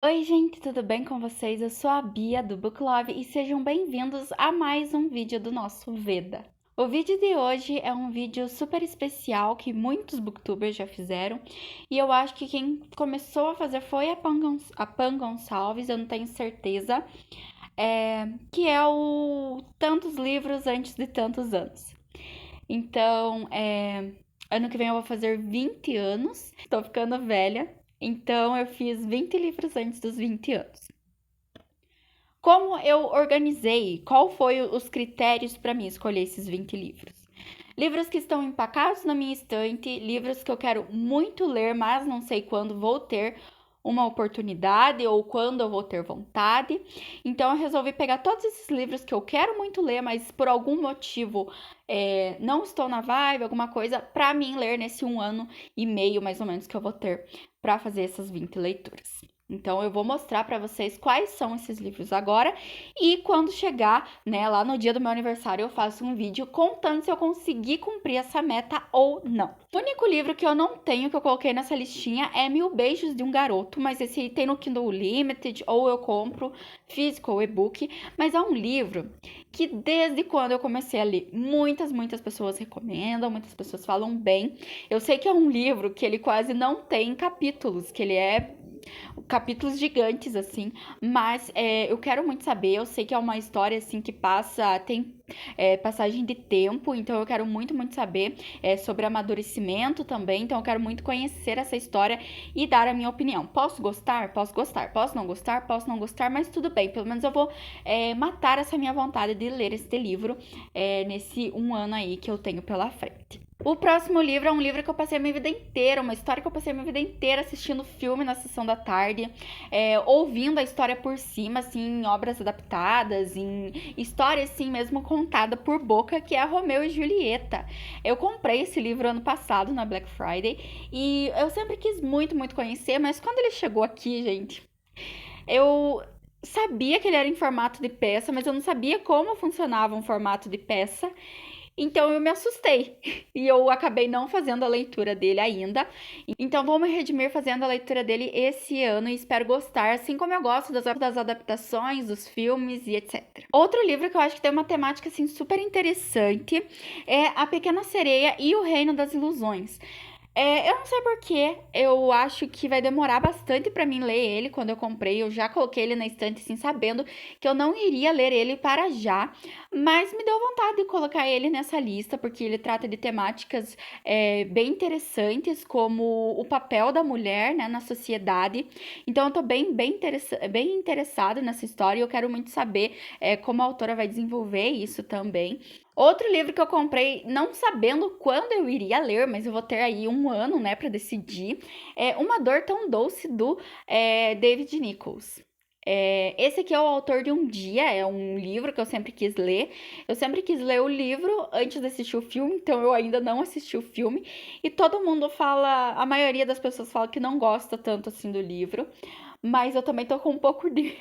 Oi, gente, tudo bem com vocês? Eu sou a Bia do Book Love e sejam bem-vindos a mais um vídeo do nosso Veda. O vídeo de hoje é um vídeo super especial que muitos booktubers já fizeram e eu acho que quem começou a fazer foi a Pan Gonçalves, eu não tenho certeza, que é o Tantos Livros Antes de Tantos Anos. Então, ano que vem eu vou fazer 20 anos, estou ficando velha. Então, eu fiz 20 livros antes dos 20 anos. Como eu organizei? Qual foi os critérios para mim escolher esses 20 livros? Livros que estão empacados na minha estante, livros que eu quero muito ler, mas não sei quando vou ter uma oportunidade ou quando eu vou ter vontade. Então eu resolvi pegar todos esses livros que eu quero muito ler, mas por algum motivo não estou na vibe, alguma coisa, para mim ler nesse 1 ano e meio mais ou menos que eu vou ter para fazer essas 20 leituras. Então eu vou mostrar para vocês quais são esses livros agora e quando chegar, né, lá no dia do meu aniversário eu faço um vídeo contando se eu consegui cumprir essa meta ou não. O único livro que eu não tenho que eu coloquei nessa listinha é Mil Beijos de um Garoto, mas esse tem no Kindle Unlimited ou eu compro físico ou e-book, mas é um livro que desde quando eu comecei a ler, muitas pessoas recomendam, muitas pessoas falam bem. Eu sei que é um livro que ele quase não tem capítulos, que ele é capítulos gigantes, assim, mas eu quero muito saber, eu sei que é uma história, assim, que tem passagem de tempo, então eu quero muito saber sobre amadurecimento também, então eu quero muito conhecer essa história e dar a minha opinião. Posso gostar? Posso gostar. Posso não gostar? Posso não gostar, mas tudo bem, pelo menos eu vou matar essa minha vontade de ler este livro nesse 1 ano aí que eu tenho pela frente. O próximo livro é um livro que eu passei a minha vida inteira, uma história que eu passei a minha vida inteira assistindo filme na sessão da tarde, ouvindo a história por cima, assim, em obras adaptadas, em história, assim, mesmo contada por boca, que é a Romeu e Julieta. Eu comprei esse livro ano passado, na Black Friday, e eu sempre quis muito conhecer, mas quando ele chegou aqui, gente, eu sabia que ele era em formato de peça, mas eu não sabia como funcionava um formato de peça. Então eu me assustei e eu acabei não fazendo a leitura dele ainda. Então vou me redimir fazendo a leitura dele esse ano e espero gostar, assim como eu gosto das adaptações, dos filmes e etc. Outro livro que eu acho que tem uma temática assim super interessante é A Pequena Sereia e o Reino das Ilusões. Eu não sei porquê, eu acho que vai demorar bastante pra mim ler ele quando eu comprei. Eu já coloquei ele na estante, assim, sabendo que eu não iria ler ele para já, mas me deu vontade de colocar ele nessa lista, porque ele trata de temáticas bem interessantes, como o papel da mulher, né, na sociedade. Então, eu tô bem interessada nessa história e eu quero muito saber como a autora vai desenvolver isso também. Outro livro que eu comprei, não sabendo quando eu iria ler, mas eu vou ter aí 1 ano, né, para decidir, é Uma Dor Tão Doce, do David Nichols. Esse aqui é o autor de Um Dia, é um livro que eu sempre quis ler. Eu sempre quis ler o livro antes de assistir o filme, então eu ainda não assisti o filme. E todo mundo fala, a maioria das pessoas fala que não gosta tanto assim do livro, mas eu também tô com um pouco de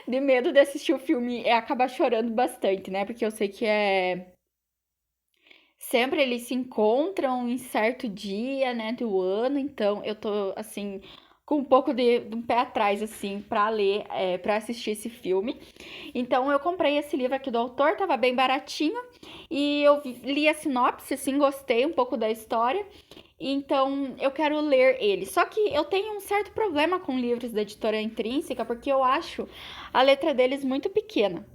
medo de assistir o filme e acabar chorando bastante, né? Porque eu sei que sempre eles se encontram em certo dia, né, do ano, então eu tô, assim, com um pouco de um pé atrás, assim, pra ler, pra assistir esse filme. Então eu comprei esse livro aqui do autor, tava bem baratinho, e eu li a sinopse, assim, gostei um pouco da história, então eu quero ler ele. Só que eu tenho um certo problema com livros da editora Intrínseca, porque eu acho a letra deles muito pequena.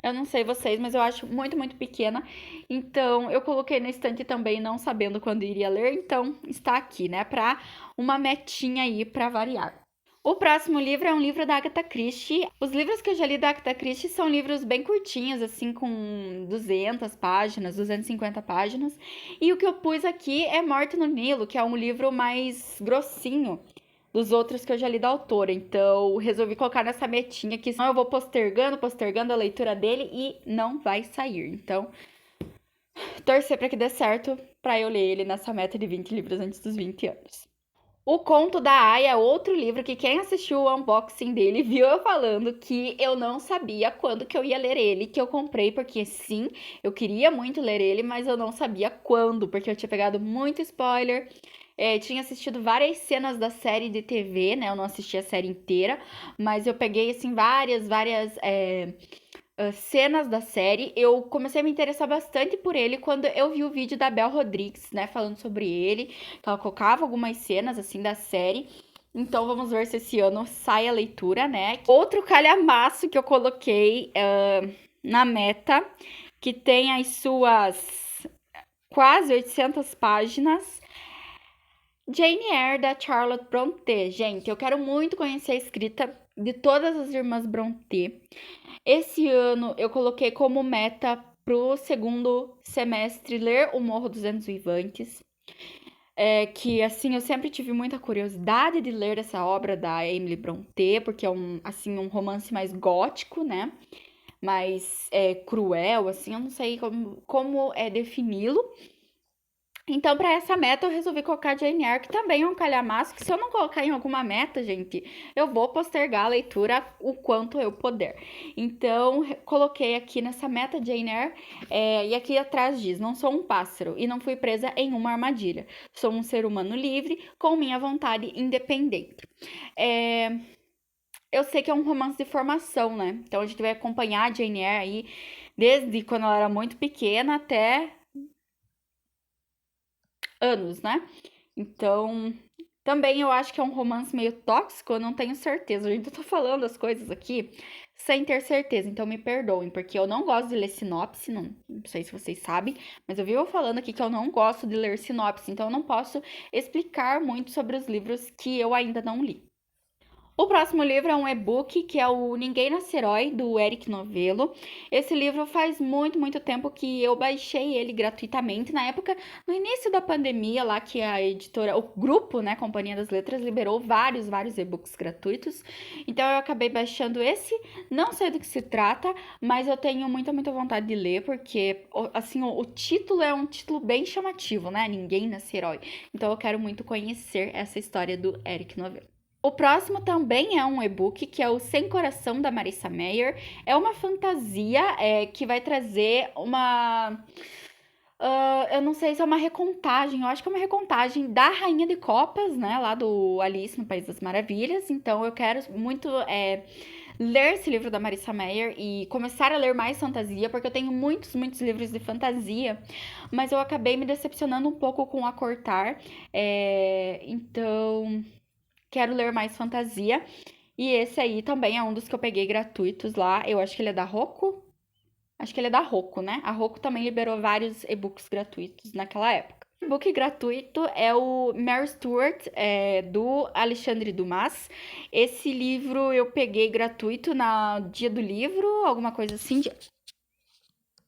Eu não sei vocês, mas eu acho muito pequena. Então, eu coloquei na estante também, não sabendo quando iria ler. Então, está aqui, né? Pra uma metinha aí pra variar. O próximo livro é um livro da Agatha Christie. Os livros que eu já li da Agatha Christie são livros bem curtinhos, assim, com 200 páginas, 250 páginas. E o que eu pus aqui é Morte no Nilo, que é um livro mais grossinho dos outros que eu já li da autora. Então, resolvi colocar nessa metinha que senão eu vou postergando a leitura dele e não vai sair. Então, torcer para que dê certo para eu ler ele nessa meta de 20 livros antes dos 20 anos. O Conto da Aya é outro livro que quem assistiu o unboxing dele viu eu falando que eu não sabia quando que eu ia ler ele, que eu comprei porque sim, eu queria muito ler ele, mas eu não sabia quando, porque eu tinha pegado muito spoiler, tinha assistido várias cenas da série de TV, né? Eu não assisti a série inteira, mas eu peguei, assim, várias cenas da série. Eu comecei a me interessar bastante por ele quando eu vi o vídeo da Bel Rodrigues, né? Falando sobre ele, que ela colocava algumas cenas, assim, da série. Então, vamos ver se esse ano sai a leitura, né? Outro calhamaço que eu coloquei na meta, que tem as suas quase 800 páginas. Jane Eyre, da Charlotte Brontë. Gente, eu quero muito conhecer a escrita de todas as irmãs Brontë. Esse ano eu coloquei como meta pro segundo semestre ler O Morro dos Ventos Vivantes. Que, assim, eu sempre tive muita curiosidade de ler essa obra da Emily Brontë, porque é um romance mais gótico, né? Mais cruel, assim, eu não sei como defini-lo. Então, para essa meta, eu resolvi colocar Jane Eyre, que também é um calhamaço, que se eu não colocar em alguma meta, gente, eu vou postergar a leitura o quanto eu puder. Então, coloquei aqui nessa meta Jane Eyre, e aqui atrás diz: não sou um pássaro e não fui presa em uma armadilha. Sou um ser humano livre, com minha vontade independente. Eu sei que é um romance de formação, né? Então, a gente vai acompanhar a Jane Eyre aí, desde quando ela era muito pequena até anos, né? Então, também eu acho que é um romance meio tóxico, eu não tenho certeza. Eu ainda tô falando as coisas aqui sem ter certeza, então me perdoem, porque eu não gosto de ler sinopse, não sei se vocês sabem, mas eu vivo falando aqui que eu não gosto de ler sinopse, então eu não posso explicar muito sobre os livros que eu ainda não li. O próximo livro é um e-book, que é o Ninguém Nasce Herói, do Eric Novello. Esse livro faz muito, muito tempo que eu baixei ele gratuitamente. Na época, no início da pandemia, lá que a editora, o grupo, né, Companhia das Letras, liberou vários e-books gratuitos. Então, eu acabei baixando esse. Não sei do que se trata, mas eu tenho muita, muita vontade de ler, porque, assim, o título é um título bem chamativo, né? Ninguém Nasce Herói. Então, eu quero muito conhecer essa história do Eric Novello. O próximo também é um e-book, que é o Sem Coração, da Marissa Meyer. É uma fantasia que vai trazer uma... eu não sei se é uma recontagem, eu acho que é uma recontagem da Rainha de Copas, né? Lá do Alice no País das Maravilhas. Então, eu quero muito ler esse livro da Marissa Meyer e começar a ler mais fantasia, porque eu tenho muitos, muitos livros de fantasia, mas eu acabei me decepcionando um pouco com A Cortar. Então... quero ler mais fantasia. E esse aí também é um dos que eu peguei gratuitos lá. Eu acho que ele é da Roku. Acho que ele é da Roku, né? A Roku também liberou vários e-books gratuitos naquela época. O e-book gratuito é o Mary Stuart, do Alexandre Dumas. Esse livro eu peguei gratuito no dia do livro, alguma coisa assim.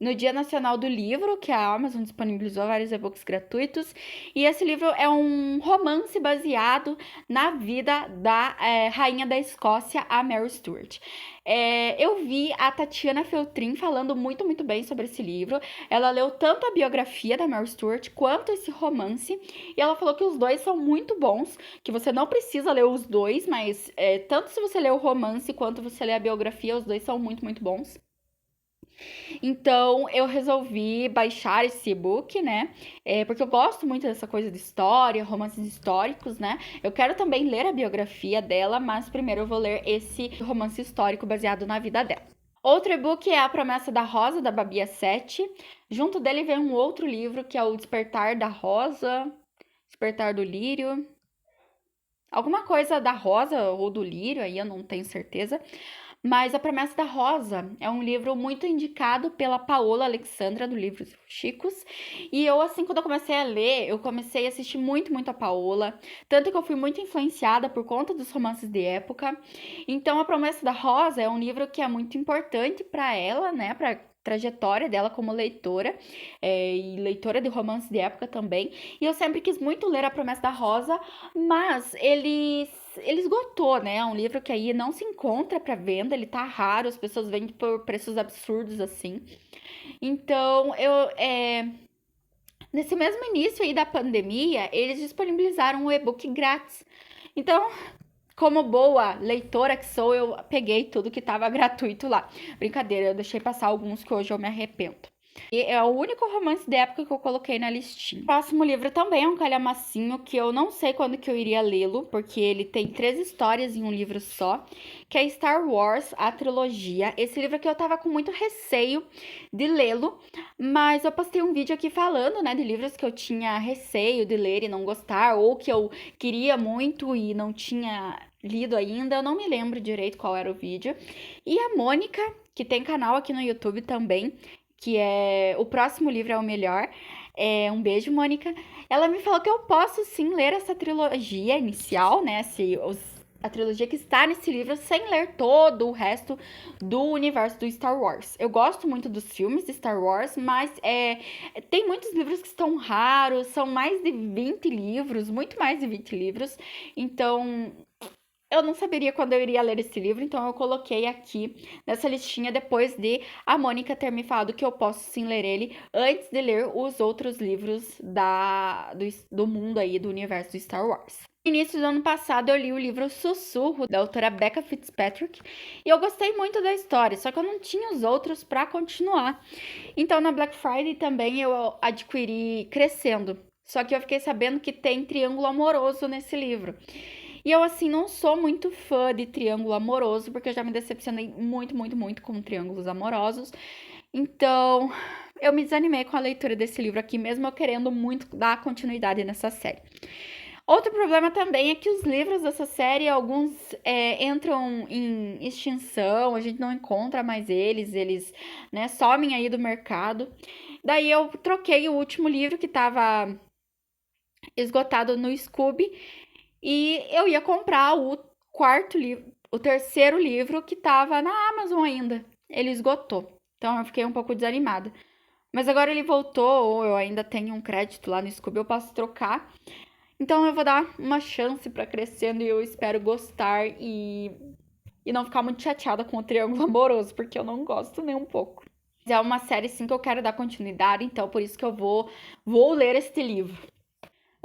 No Dia Nacional do Livro, que a Amazon disponibilizou vários e-books gratuitos. E esse livro é um romance baseado na vida da rainha da Escócia, a Mary Stuart. Eu vi a Tatiana Feltrin falando muito, muito bem sobre esse livro. Ela leu tanto a biografia da Mary Stuart quanto esse romance. E ela falou que os dois são muito bons, que você não precisa ler os dois, mas tanto se você ler o romance quanto você ler a biografia, os dois são muito, muito bons. Então, eu resolvi baixar esse e-book, né? Porque eu gosto muito dessa coisa de história, romances históricos, né? Eu quero também ler a biografia dela, mas primeiro eu vou ler esse romance histórico baseado na vida dela. Outro e-book é A Promessa da Rosa, da Babia Sete. Junto dele vem um outro livro, que é O Despertar da Rosa, Despertar do Lírio. Alguma coisa da Rosa ou do Lírio, aí eu não tenho certeza. Mas A Promessa da Rosa é um livro muito indicado pela Paola Alexandra, do Livros Chicos. E eu, assim, quando eu comecei a ler, eu comecei a assistir muito, muito a Paola. Tanto que eu fui muito influenciada por conta dos romances de época. Então, A Promessa da Rosa é um livro que é muito importante para ela, né? Para trajetória dela como leitora, e leitora de romance de época também. E eu sempre quis muito ler A Promessa da Rosa, mas ele esgotou, né? É um livro que aí não se encontra para venda, ele tá raro, as pessoas vendem por preços absurdos assim. Então, nesse mesmo início aí da pandemia, eles disponibilizaram o e-book grátis. Então, como boa leitora que sou, eu peguei tudo que estava gratuito lá. Brincadeira, eu deixei passar alguns que hoje eu me arrependo. E é o único romance da época que eu coloquei na listinha. O próximo livro também é um calhamacinho que eu não sei quando que eu iria lê-lo, porque ele tem 3 histórias em um livro só, que é Star Wars, a trilogia. Esse livro aqui eu tava com muito receio de lê-lo, mas eu postei um vídeo aqui falando, né, de livros que eu tinha receio de ler e não gostar, ou que eu queria muito e não tinha lido ainda. Eu não me lembro direito qual era o vídeo. E a Mônica, que tem canal aqui no YouTube também, que é O Próximo Livro é o Melhor. Um beijo, Mônica. Ela me falou que eu posso sim ler essa trilogia inicial, né? A trilogia que está nesse livro, sem ler todo o resto do universo do Star Wars. Eu gosto muito dos filmes de Star Wars, mas tem muitos livros que estão raros, são mais de 20 livros, muito mais de 20 livros. Então, eu não saberia quando eu iria ler esse livro, então eu coloquei aqui nessa listinha depois de a Mônica ter me falado que eu posso sim ler ele antes de ler os outros livros do mundo aí, do universo do Star Wars. No início do ano passado eu li o livro Sussurro, da autora Becca Fitzpatrick, e eu gostei muito da história, só que eu não tinha os outros para continuar. Então na Black Friday também eu adquiri Crescendo, só que eu fiquei sabendo que tem triângulo amoroso nesse livro. E eu, assim, não sou muito fã de triângulo amoroso, porque eu já me decepcionei muito, muito, muito com triângulos amorosos. Então, eu me desanimei com a leitura desse livro aqui, mesmo eu querendo muito dar continuidade nessa série. Outro problema também é que os livros dessa série, alguns entram em extinção, a gente não encontra mais eles, né, somem aí do mercado. Daí eu troquei o último livro que estava esgotado no Scooby, e eu ia comprar o quarto livro, o terceiro livro que tava na Amazon ainda. Ele esgotou. Então eu fiquei um pouco desanimada. Mas agora ele voltou, ou eu ainda tenho um crédito lá no Scooby, eu posso trocar. Então eu vou dar uma chance pra Crescendo e eu espero gostar e não ficar muito chateada com o Triângulo Amoroso, porque eu não gosto nem um pouco. É uma série sim que eu quero dar continuidade, então por isso que eu vou ler este livro.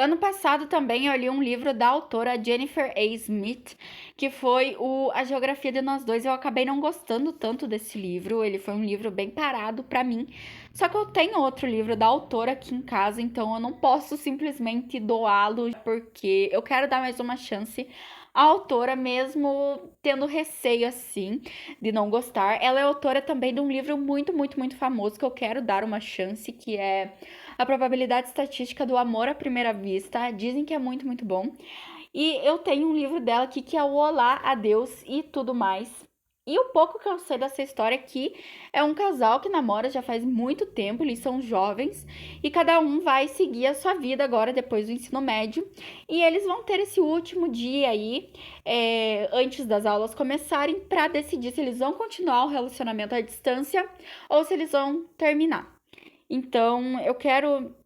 Ano passado também eu li um livro da autora Jennifer A. Smith, que foi A Geografia de Nós Dois. Eu acabei não gostando tanto desse livro, ele foi um livro bem parado pra mim. Só que eu tenho outro livro da autora aqui em casa, então eu não posso simplesmente doá-lo, porque eu quero dar mais uma chance à autora, mesmo tendo receio assim de não gostar. Ela é autora também de um livro muito, muito, muito famoso que eu quero dar uma chance, que é A Probabilidade Estatística do Amor à Primeira Vista. Dizem que é muito, muito bom. E eu tenho um livro dela aqui que é o Olá, Adeus e Tudo Mais. E o pouco que eu sei dessa história aqui é um casal que namora já faz muito tempo, eles são jovens e cada um vai seguir a sua vida agora depois do ensino médio. E eles vão ter esse último dia aí, antes das aulas começarem, para decidir se eles vão continuar o relacionamento à distância ou se eles vão terminar. Então, eu quero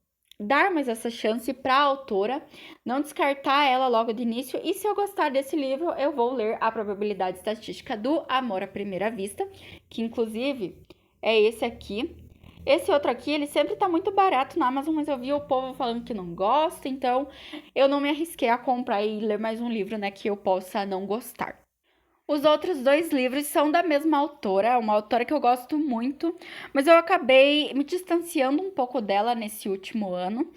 dar mais essa chance para a autora, não descartar ela logo de início. E se eu gostar desse livro, eu vou ler A Probabilidade Estatística do Amor à Primeira Vista, que inclusive é esse aqui. Esse outro aqui, ele sempre tá muito barato na Amazon, mas eu vi o povo falando que não gosta, então eu não me arrisquei a comprar e ler mais um livro, né, que eu possa não gostar. Os outros 2 livros são da mesma autora, uma autora que eu gosto muito, mas eu acabei me distanciando um pouco dela nesse último ano,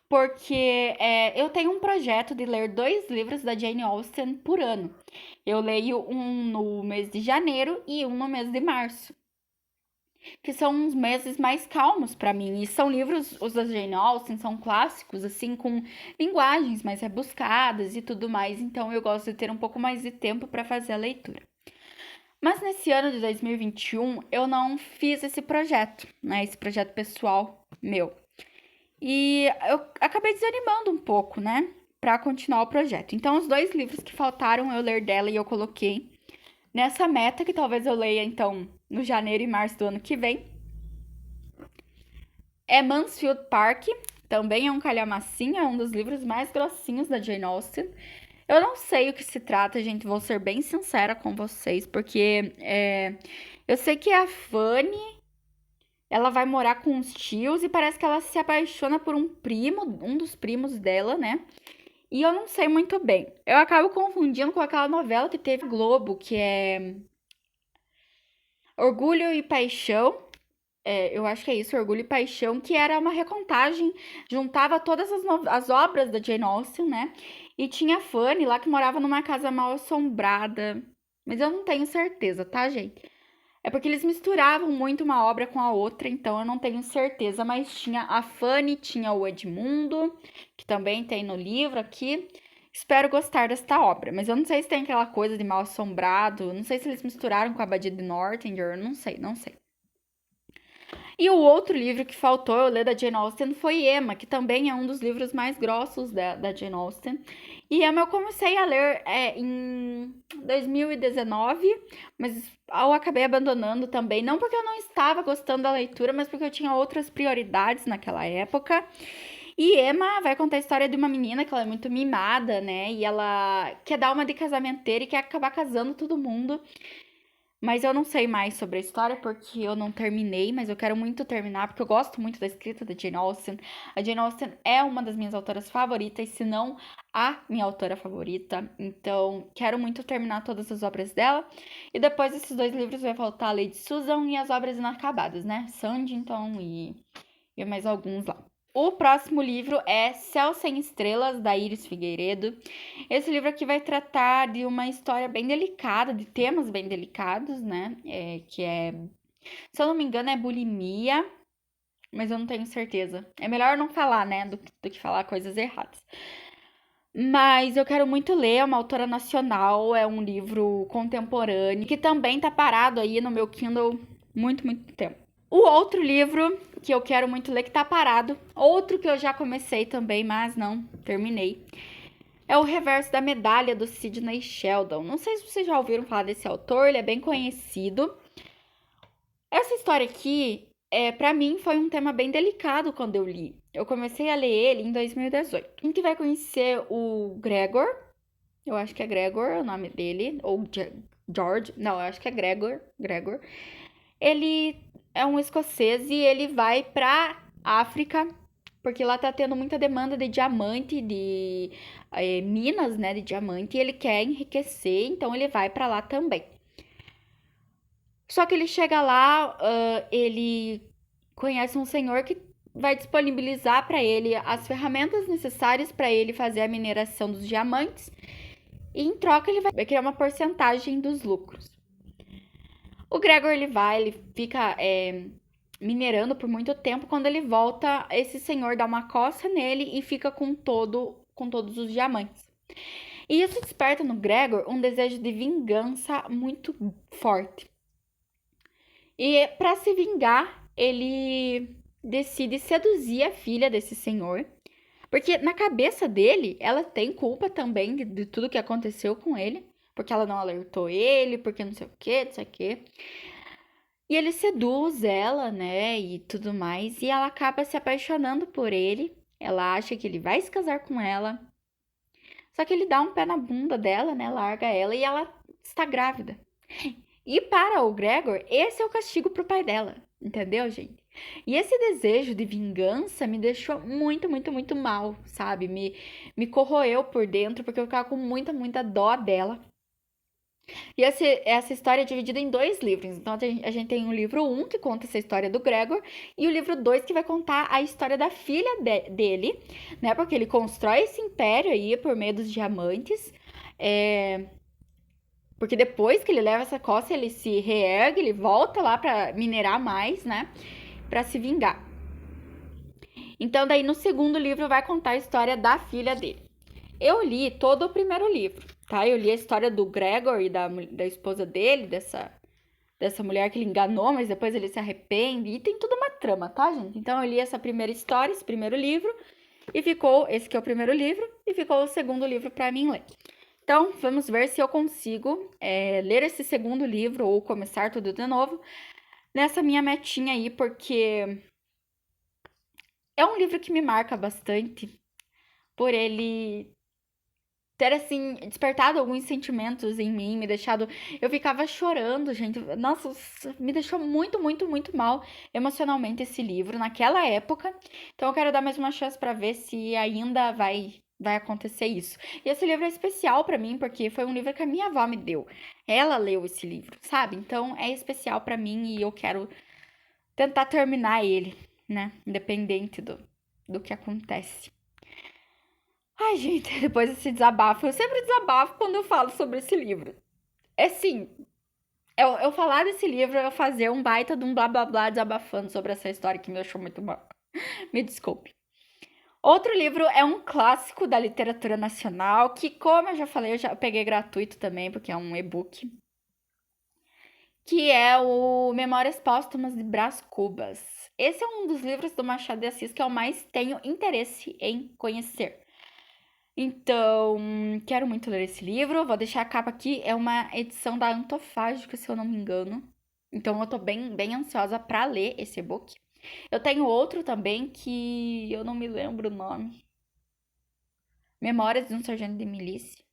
porque eu tenho um projeto de ler 2 livros da Jane Austen por ano. Eu leio um no mês de janeiro e um no mês de março, que são uns meses mais calmos para mim. E são livros, os da Jane Austen, são clássicos, assim, com linguagens mais rebuscadas e tudo mais. Então eu gosto de ter um pouco mais de tempo para fazer a leitura. Mas nesse ano de 2021, eu não fiz esse projeto, né? Esse projeto pessoal meu. E eu acabei desanimando um pouco, né? Para continuar o projeto. Então, os 2 livros que faltaram eu ler dela e eu coloquei nessa meta, que talvez eu leia, então, no janeiro e março do ano que vem. É Mansfield Park, também é um calhamacinho, é um dos livros mais grossinhos da Jane Austen. Eu não sei o que se trata, gente, vou ser bem sincera com vocês, porque eu sei que a Fanny, ela vai morar com os tios e parece que ela se apaixona por um primo, um dos primos dela, né? E eu não sei muito bem. Eu acabo confundindo com aquela novela que teve Globo, que é Orgulho e Paixão. eu acho que é isso, Orgulho e Paixão, que era uma recontagem, juntava todas as obras da Jane Austen, né? E tinha a Fanny lá que morava numa casa mal assombrada. Mas eu não tenho certeza, tá, gente? É porque eles misturavam muito uma obra com a outra, então eu não tenho certeza. Mas tinha a Fanny, tinha o Edmundo, que também tem no livro aqui. Espero gostar desta obra, mas eu não sei se tem aquela coisa de mal assombrado, não sei se eles misturaram com a Abadia de Northanger, não sei, não sei. E o outro livro que faltou eu ler da Jane Austen foi Emma, que também é um dos livros mais grossos da Jane Austen. E Emma eu comecei a ler em 2019, mas eu acabei abandonando também. Não porque eu não estava gostando da leitura, mas porque eu tinha outras prioridades naquela época. E Emma vai contar a história de uma menina que ela é muito mimada, né? E ela quer dar uma de casamenteira e quer acabar casando todo mundo. Mas eu não sei mais sobre a história porque eu não terminei, mas eu quero muito terminar porque eu gosto muito da escrita da Jane Austen. A Jane Austen é uma das minhas autoras favoritas, se não a minha autora favorita. Então, quero muito terminar todas as obras dela. E depois desses dois livros vai voltar a Lady Susan e as obras inacabadas, né? Sandington e mais alguns lá. O próximo livro é Céu Sem Estrelas, da Iris Figueiredo. Esse livro aqui vai tratar de uma história bem delicada, de temas bem delicados, né? Se eu não me engano, é bulimia, mas eu não tenho certeza. É melhor não falar, né, do que falar coisas erradas. Mas eu quero muito ler, é uma autora nacional, é um livro contemporâneo, que também tá parado aí no meu Kindle muito, muito tempo. O outro livro que eu quero muito ler, que tá parado, outro que eu já comecei também, mas não terminei, é O Reverso da Medalha, do Sidney Sheldon. Não sei se vocês já ouviram falar desse autor, ele é bem conhecido. Essa história aqui, para mim, foi um tema bem delicado quando eu li. Eu comecei a ler ele em 2018. A gente vai conhecer o Gregor, eu acho que é Gregor o nome dele, ou George, não, eu acho que é Gregor. Ele é um escocês e ele vai pra África, porque lá tá tendo muita demanda de diamante, de minas, né, de diamante, e ele quer enriquecer, então ele vai pra lá também. Só que ele chega lá, ele conhece um senhor que vai disponibilizar para ele as ferramentas necessárias para ele fazer a mineração dos diamantes, e em troca ele vai criar uma porcentagem dos lucros. O Gregor ele fica minerando por muito tempo. Quando ele volta, esse senhor dá uma coça nele e fica com todos os diamantes. E isso desperta no Gregor um desejo de vingança muito forte. E para se vingar, ele decide seduzir a filha desse senhor. Porque na cabeça dele, ela tem culpa também de tudo que aconteceu com ele. Porque ela não alertou ele, porque não sei o que, não sei o que. E ele seduz ela, né, e tudo mais, e ela acaba se apaixonando por ele. Ela acha que ele vai se casar com ela. Só que ele dá um pé na bunda dela, né, larga ela e ela está grávida. E para o Gregor, esse é o castigo pro pai dela, entendeu, gente? E esse desejo de vingança me deixou muito, muito, muito mal, sabe? Me corroeu por dentro, porque eu ficava com muita, muita dó dela. E essa história é dividida em dois livros. Então, a gente tem o livro 1, que conta essa história do Gregor, e o livro 2, que vai contar a história da filha dele, né? Porque ele constrói esse império aí por meio dos diamantes. Porque depois que ele leva essa coça, ele se reergue, ele volta lá pra minerar mais, né? Pra se vingar. Então, daí no segundo livro vai contar a história da filha dele. Eu li todo o primeiro livro, tá? Eu li a história do Gregor e da esposa dele, dessa mulher que ele enganou, mas depois ele se arrepende. E tem toda uma trama, tá, gente? Então eu li essa primeira história, esse primeiro livro, e ficou, esse que é o primeiro livro, e ficou o segundo livro pra mim ler. Então, vamos ver se eu consigo ler esse segundo livro ou começar tudo de novo nessa minha metinha aí, porque é um livro que me marca bastante por ele ter, assim, despertado alguns sentimentos em mim, me deixado... Eu ficava chorando, gente. Nossa, me deixou muito, muito, muito mal emocionalmente esse livro naquela época. Então eu quero dar mais uma chance pra ver se ainda vai acontecer isso. E esse livro é especial pra mim, porque foi um livro que a minha avó me deu. Ela leu esse livro, sabe? Então é especial pra mim e eu quero tentar terminar ele, né? Independente do que acontece. Ai, gente, depois desse desabafo, eu sempre desabafo quando eu falo sobre esse livro. É assim, eu falar desse livro, eu fazer um baita de um blá blá blá desabafando sobre essa história que me deixou muito mal. Me desculpe. Outro livro é um clássico da literatura nacional, que, como eu já falei, eu já peguei gratuito também, porque é um e-book, que é o Memórias Póstumas de Brás Cubas. Esse é um dos livros do Machado de Assis que eu mais tenho interesse em conhecer. Então, quero muito ler esse livro. Vou deixar a capa aqui. É uma edição da Antofágica, se eu não me engano. Então, eu tô bem ansiosa para ler esse e-book. Eu tenho outro também que eu não me lembro o nome. Memórias de um Sargento de Milícia.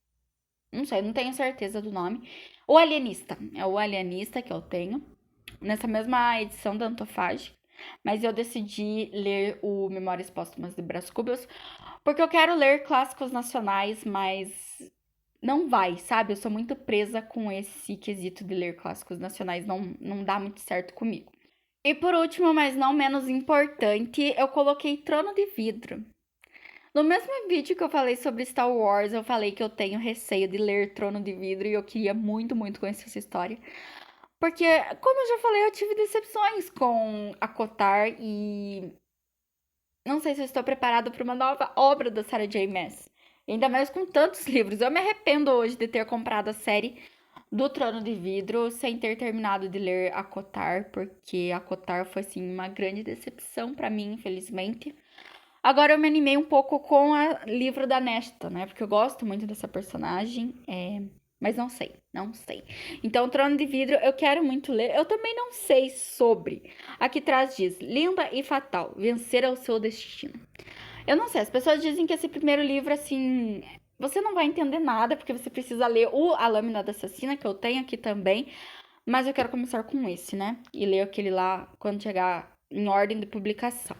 Não sei, não tenho certeza do nome. O Alienista. É o Alienista que eu tenho. Nessa mesma edição da Antofágica. Mas eu decidi ler o Memórias Póstumas de Brás Cubas porque eu quero ler clássicos nacionais, mas não vai, sabe? Eu sou muito presa com esse quesito de ler clássicos nacionais, não dá muito certo comigo. E por último, mas não menos importante, eu coloquei Trono de Vidro. No mesmo vídeo que eu falei sobre Star Wars, eu falei que eu tenho receio de ler Trono de Vidro e eu queria muito conhecer essa história. Porque, como eu já falei, eu tive decepções com a Kotar e não sei se eu estou preparada para uma nova obra da Sarah J. Maas. Ainda mais com tantos livros. Eu me arrependo hoje de ter comprado a série do Trono de Vidro sem ter terminado de ler a Kotar, porque a Kotar foi, assim, uma grande decepção para mim, infelizmente. Agora eu me animei um pouco com o livro da Nesta, né? Porque eu gosto muito dessa personagem. Mas não sei. Então, Trono de Vidro, eu quero muito ler. Eu também não sei sobre. Aqui atrás diz, linda e fatal, vencer ao seu destino. Eu não sei, as pessoas dizem que esse primeiro livro, assim, você não vai entender nada, porque você precisa ler A Lâmina da Assassina, que eu tenho aqui também. Mas eu quero começar com esse, né? E ler aquele lá quando chegar em ordem de publicação.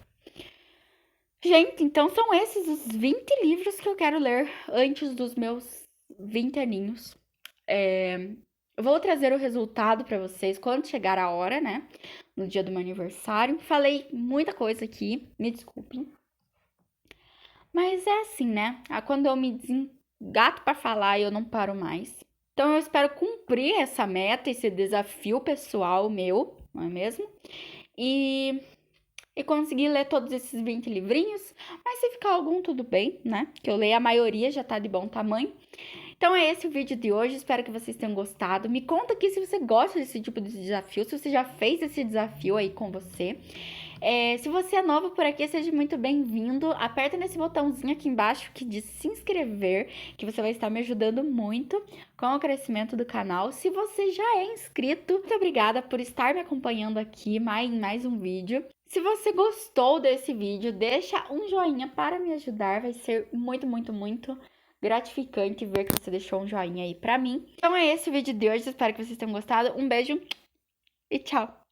Gente, então são esses os 20 livros que eu quero ler antes dos meus 20 aninhos. Eu vou trazer o resultado para vocês quando chegar a hora, né? No dia do meu aniversário. Falei muita coisa aqui, me desculpem. Mas é assim, né? Quando eu me desengato para falar, eu não paro mais. Então eu espero cumprir essa meta, esse desafio pessoal meu, não é mesmo? E conseguir ler todos esses 20 livrinhos. Mas se ficar algum, tudo bem, né? Que eu leio a maioria, já tá de bom tamanho. Então é esse o vídeo de hoje, espero que vocês tenham gostado. Me conta aqui se você gosta desse tipo de desafio, se você já fez esse desafio aí com você. Se você é novo por aqui, seja muito bem-vindo. Aperta nesse botãozinho aqui embaixo que diz se inscrever, que você vai estar me ajudando muito com o crescimento do canal. Se você já é inscrito, muito obrigada por estar me acompanhando aqui em mais um vídeo. Se você gostou desse vídeo, deixa um joinha para me ajudar, vai ser muito gratificante ver que você deixou um joinha aí pra mim. Então é esse o vídeo de hoje, espero que vocês tenham gostado. Um beijo e tchau!